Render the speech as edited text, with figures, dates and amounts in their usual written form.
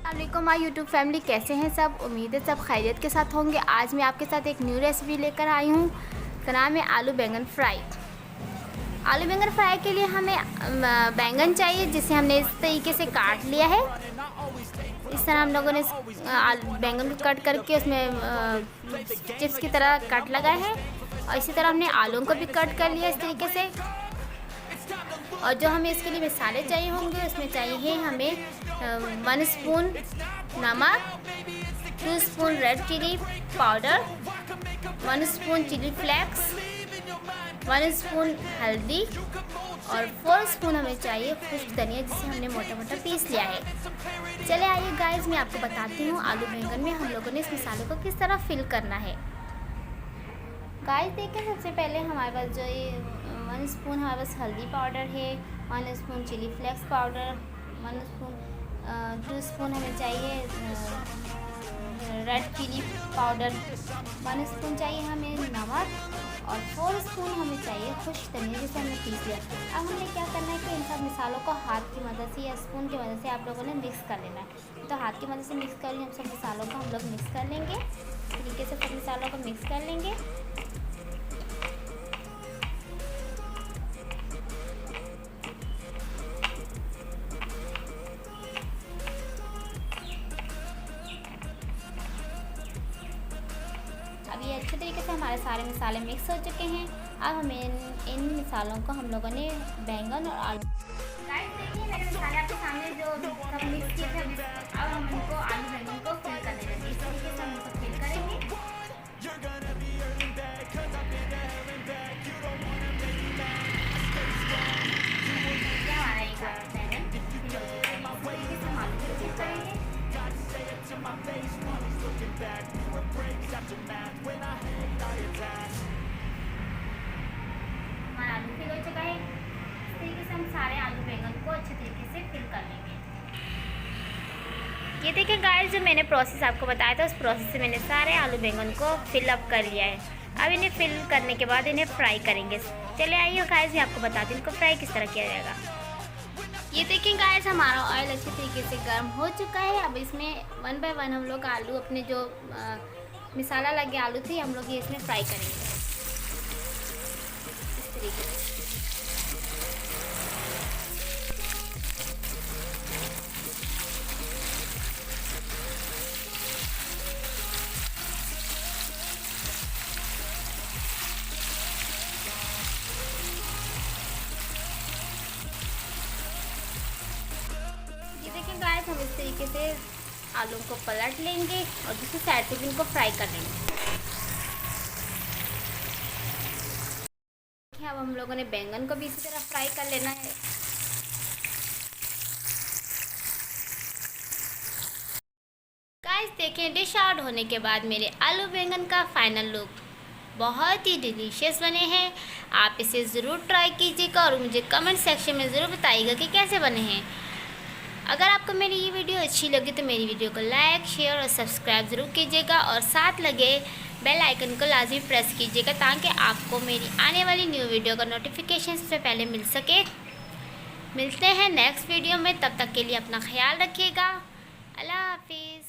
अस्सलामुअलैकुम my YouTube family, कैसे हैं सब। उम्मीद है सब खैरियत के साथ होंगे। आज मैं आपके साथ एक न्यू रेसिपी लेकर आई हूँ। इसका नाम है आलू बैंगन फ्राई। आलू बैंगन फ्राई के लिए हमें बैंगन चाहिए, जिसे हमने इस तरीके से काट लिया है। इस तरह हम लोगों ने बैंगन को कट करके उसमें चिप्स की तरह कट लगाए हैं। और इसी तरह हमने आलू को भी कट कर लिया इस तरीके से। और जो हमें इसके लिए मसाले चाहिए होंगे, उसमें चाहिए हमें 1 स्पून नमक, 2 spoon red chilli powder, 1 spoon chilli flakes, 1 spoon हल्दी और 4 स्पून हमें चाहिए खुश्क धनिया, जिसे हमने मोटा मोटा पीस लिया है। चले आइए गाइस, मैं आपको बताती हूँ आलू बैंगन में हम लोगों ने इस मसाले को किस तरह फिल करना है। गाइस देखें, सबसे पहले हमारे पास जो ये 1 स्पून हमारे पास हल्दी पाउडर है, 1 spoon chilli flakes powder, 2 spoon हमें चाहिए रेड चिली पाउडर, 1 स्पून चाहिए हमें नमक और 4 स्पून हमें चाहिए खुश्क धनिया, जिसे हमने पीस लिया। अब हमें क्या करना है कि इन सब मसालों को हाथ की मदद से या स्पून की मदद से आप लोगों ने मिक्स कर लेना है। तो हाथ की मदद से मिक्स कर हम सब मसालों को हम लोग मिक्स कर लेंगे। इस तरीके से सब मसालों को मिक्स कर लेंगे। अब ये अच्छे तरीके से हमारे सारे मसाले मिक्स हो चुके हैं। अब हमें इन मसालों को हम लोगों ने बैंगन और आलू, गाइस देखिए मेरे मसाले आपके सामने जो सब मिक्स किए थे। अब हम इनको आलू बैंगन को फिल कर लेंगे। इस तरीके से हम इनको फिल करेंगे। हमारा एक बैंगन फिल हो चुका है। इस तरीके से हम आलू को फिल करेंगे। हमारा आलू फिल हो चुका है। इस तरीके से हम सारे आलू बैंगन को अच्छे तरीके से फिल कर लेंगे। ये देखिए गाइस, जो मैंने प्रोसेस आपको बताया था, उस प्रोसेस से मैंने सारे आलू बैंगन को फिल अप कर लिया है। अब इन्हें फिल करने के बाद इन्हें फ्राई करेंगे। चले आइए गाइस, मैं आपको बताती हूँ इनको फ्राई किस तरह किया जाएगा। ये देखिए गाइस, हमारा ऑयल अच्छे तरीके से गर्म हो चुका है। अब इसमें 1 बाय 1 हम लोग आलू, अपने जो मसाला लगे आलू थे, हम लोग ये इसमें फ्राई करेंगे इस तरीके से। ये देखिए गाइस, हम इस तरीके से आलू को पलट लेंगे और दूसरी साइड से भी इनको फ्राई कर लेंगे। अब हम लोगों ने बैंगन को भी इसी तरह फ्राई कर लेना है। गाइस देखें, डिश आउट होने के बाद मेरे आलू बैंगन का फाइनल लुक बहुत ही डिलीशियस बने हैं। आप इसे ज़रूर ट्राई कीजिएगा और मुझे कमेंट सेक्शन में ज़रूर बताइएगा कि कैसे बने हैं। अगर आपको मेरी ये वीडियो अच्छी लगी तो मेरी वीडियो को लाइक, शेयर और सब्सक्राइब ज़रूर कीजिएगा और साथ लगे बेल आइकन को लाजमी प्रेस कीजिएगा, ताकि आपको मेरी आने वाली न्यू वीडियो का नोटिफिकेशन सबसे पहले मिल सके। मिलते हैं नेक्स्ट वीडियो में, तब तक के लिए अपना ख्याल रखिएगा। अल्लाह हाफिज़।